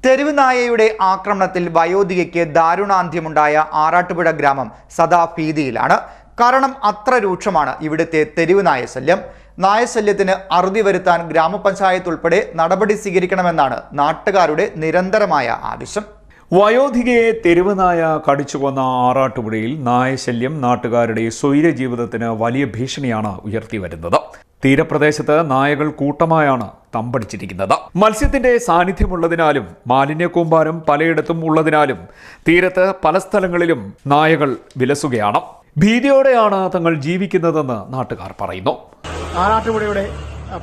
തെരുവ് നായയുടെ ആക്രമണത്തിൽ വയോധികയ്ക്ക് ദാരുണാന്ത്യമുണ്ടായ ആറാട്ടുപുഴ ഗ്രാമം സദാ ഭീതിയിലാണ്. കാരണം അത്ര രൂക്ഷമാണ് ഇവിടുത്തെ തെരുവ് നായശല്യം. നായശല്യത്തിന് അറുതി വരുത്താൻ ഗ്രാമപഞ്ചായത്ത് ഉൾപ്പെടെ നടപടി സ്വീകരിക്കണമെന്നാണ് നാട്ടുകാരുടെ നിരന്തരമായ ആവശ്യം. വയോധികയെ തെരുവ് നായ കടിച്ചുകൊന്ന ആറാട്ടുപുഴയിൽ നായശല്യം നാട്ടുകാരുടെ സ്വൈര ജീവിതത്തിന് വലിയ ഭീഷണിയാണ് ഉയർത്തിവരുന്നത്. തീരപ്രദേശത്ത് നായകൾ കൂട്ടമായാണ് തമ്പടിച്ചിരിക്കുന്നത്. മത്സ്യത്തിന്റെ സാന്നിധ്യമുള്ളതിനാലും മാലിന്യക്കൂമ്പാരം പലയിടത്തും ഉള്ളതിനാലും തീരത്ത് പല സ്ഥലങ്ങളിലും നായകൾ വിലസുകയാണ്. ഭീതിയോടെയാണ് തങ്ങൾ ജീവിക്കുന്നതെന്ന് നാട്ടുകാർ പറയുന്നു. ആറാട്ടുപുഴയുടെ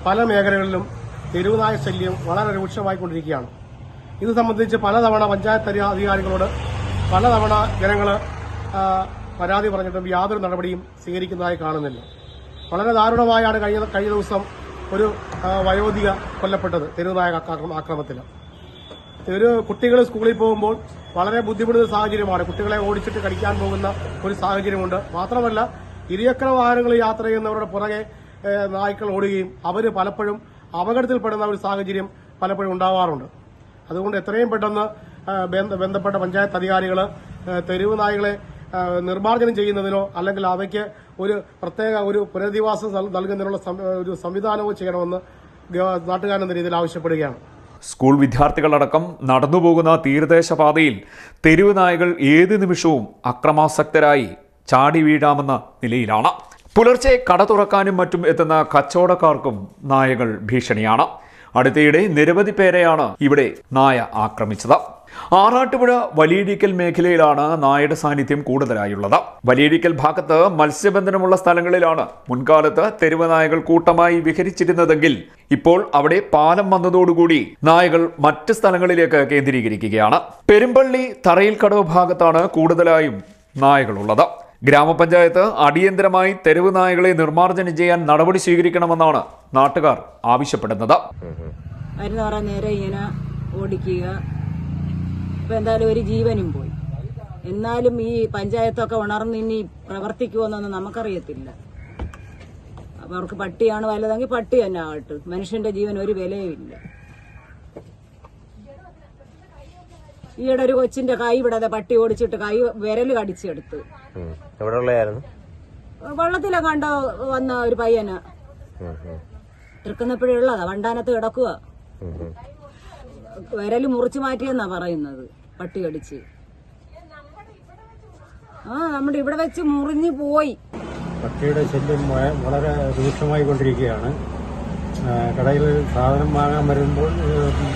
പല മേഖലകളിലും തെരുവുനായ ശല്യം വളരെ രൂക്ഷമായിക്കൊണ്ടിരിക്കുകയാണ്. ഇത് സംബന്ധിച്ച് പലതവണ പഞ്ചായത്ത് അധികാരികളോട് പലതവണ ജനങ്ങൾ പരാതി പറഞ്ഞിട്ടും യാതൊരു നടപടിയും സ്വീകരിക്കുന്നതായി കാണുന്നില്ല. വളരെ ദാരുണമായാണ് കഴിഞ്ഞ ദിവസം ഒരു വയോധിക കൊല്ലപ്പെട്ടത് തെരുവുനായ ആക്രമണത്തിൽ. ഒരു കുട്ടികൾ സ്കൂളിൽ പോകുമ്പോൾ വളരെ ബുദ്ധിമുട്ടുന്ന സാഹചര്യമാണ്. കുട്ടികളെ ഓടിച്ചിട്ട് കടിക്കാൻ പോകുന്ന ഒരു സാഹചര്യമുണ്ട്. മാത്രമല്ല, ഇരുചക്ര വാഹനങ്ങളിൽ യാത്ര ചെയ്യുന്നവരുടെ പുറകെ നായ്ക്കൾ ഓടുകയും അവർ പലപ്പോഴും അപകടത്തിൽപ്പെടുന്ന ഒരു സാഹചര്യം പലപ്പോഴും ഉണ്ടാവാറുണ്ട്. അതുകൊണ്ട് എത്രയും പെട്ടെന്ന് ബന്ധപ്പെട്ട പഞ്ചായത്ത് അധികാരികൾ തെരുവ് നായകളെ നിർമ്മാർജ്ജനം ചെയ്യുന്നതിനോ അല്ലെങ്കിൽ അവയ്ക്ക് ഒരു പ്രത്യേക ഒരു പുനരധിവാസം നൽകുന്നതിനുള്ള ഒരു സംവിധാനവും ചെയ്യണമെന്ന് നാട്ടുകാരെന്ന രീതിയിൽ ആവശ്യപ്പെടുകയാണ്. സ്കൂൾ വിദ്യാർത്ഥികളടക്കം നടന്നുപോകുന്ന തീരദേശ പാതയിൽ തെരുവ് നായകൾ ഏത് നിമിഷവും അക്രമാസക്തരായി ചാടി വീഴാമെന്ന നിലയിലാണ്. പുലർച്ചെ കട തുറക്കാനും മറ്റും എത്തുന്ന കച്ചവടക്കാർക്കും നായകൾ ഭീഷണിയാണ്. അടുത്തിടെ നിരവധി പേരെയാണ് ഇവിടെ നായ ആക്രമിച്ചത്. ആറാട്ടുപുഴ വലിയടിക്കൽ മേഖലയിലാണ് നായയുടെ സാന്നിധ്യം കൂടുതലായുള്ളത്. വലിയടിക്കൽ ഭാഗത്ത് മത്സ്യബന്ധനമുള്ള സ്ഥലങ്ങളിലാണ് മുൻകാലത്ത് തെരുവ് നായകൾ കൂട്ടമായി വിഹരിച്ചിരുന്നതെങ്കിൽ ഇപ്പോൾ അവിടെ പാലം വന്നതോടുകൂടി നായകൾ മറ്റ് സ്ഥലങ്ങളിലേക്ക് കേന്ദ്രീകരിക്കുകയാണ്. പെരുമ്പള്ളി തറയിൽക്കടവ് ഭാഗത്താണ് കൂടുതലായും നായകളുള്ളത്. ഗ്രാമപഞ്ചായത്ത് അടിയന്തരമായി തെരുവ് നായകളെ നിർമ്മാർജ്ജനം ചെയ്യാൻ നടപടി സ്വീകരിക്കണമെന്നാണ് നാട്ടുകാർ ആവശ്യപ്പെടുന്നത്. നേരെ ഇങ്ങനെ ഓടിക്കുക, ഇപ്പൊ എന്തായാലും ഒരു ജീവനും പോയി. എന്നാലും ഈ പഞ്ചായത്തൊക്കെ ഉണർന്ന് ഇനി പ്രവർത്തിക്കുമെന്നൊന്നും നമുക്കറിയത്തില്ല. അവർക്ക് പട്ടിയാണ് വലുതെങ്കിൽ പട്ടി തന്നെ ആകട്ടെ, മനുഷ്യന്റെ ജീവൻ ഒരു വിലയുമില്ല. ഈയിടെ ഒരു കൊച്ചിന്റെ കൈ വിടാതെ പട്ടി ഓടിച്ചിട്ട് കൈ വിരല് കടിച്ചെടുത്ത്. വെള്ളത്തിലെ കണ്ടോ വന്ന ഒരു പയ്യന് തൃക്കുന്നപ്പോഴുള്ളതാ, വണ്ടാനത്ത് കിടക്കുക. വിരല് മുറിച്ചു മാറ്റിയെന്നാ പറയുന്നത്, പട്ടി കടിച്ച്. നമ്മുടെ ഇവിടെ വെച്ച് മുറിഞ്ഞു പോയി. പട്ടിയുടെ ശല്യം വളരെ രൂക്ഷമായി കൊണ്ടിരിക്കുകയാണ്. കടയിൽ സാധനം വാങ്ങാൻ വരുമ്പോൾ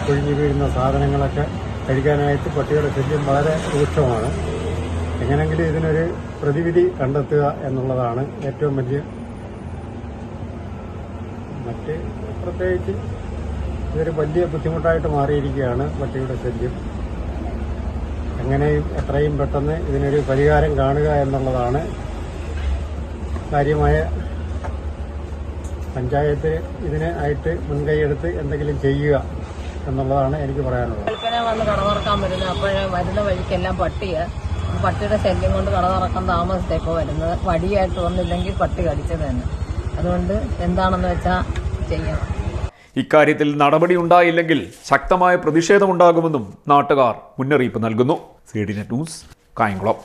കൊഴിഞ്ഞു വീഴുന്ന സാധനങ്ങളൊക്കെ കഴിക്കാനായിട്ട് പട്ടിയുടെ ശല്യം വളരെ രൂക്ഷമാണ്. എങ്ങനെങ്കിലും ഇതിനൊരു പ്രതിവിധി കണ്ടെത്തുക എന്നുള്ളതാണ് ഏറ്റവും വലിയ. മറ്റ് പ്രത്യേകിച്ച് ഇതൊരു വലിയ ബുദ്ധിമുട്ടായിട്ട് മാറിയിരിക്കുകയാണ് പട്ടിയുടെ ശല്യം. എങ്ങനെയും എത്രയും പെട്ടെന്ന് ഇതിനൊരു പരിഹാരം കാണുക എന്നുള്ളതാണ് കാര്യമായ. പഞ്ചായത്ത് ഇതിനെ ആയിട്ട് മുൻകൈയെടുത്ത് എന്തെങ്കിലും ചെയ്യുക എന്നുള്ളതാണ് എനിക്ക് പറയാനുള്ളത്. വന്ന് കട തുറക്കാൻ വരുന്നത്, അപ്പോഴേ വരുന്ന വഴിക്കെല്ലാം പട്ടിയുടെ ശല്യം കൊണ്ട് കട തുറക്കാൻ താമസത്തേക്കോ വരുന്നത്. വടിയായിട്ട് വന്നില്ലെങ്കിൽ പട്ടി കടിച്ചത് തന്നെ. അതുകൊണ്ട് എന്താണെന്ന് വെച്ചാൽ ചെയ്യണം. ഇക്കാര്യത്തിൽ നടപടി ഉണ്ടായില്ലെങ്കിൽ ശക്തമായ പ്രതിഷേധമുണ്ടാകുമെന്നും നാട്ടുകാർ മുന്നറിയിപ്പ് നൽകുന്നു. CDNet news, Kayamkulam.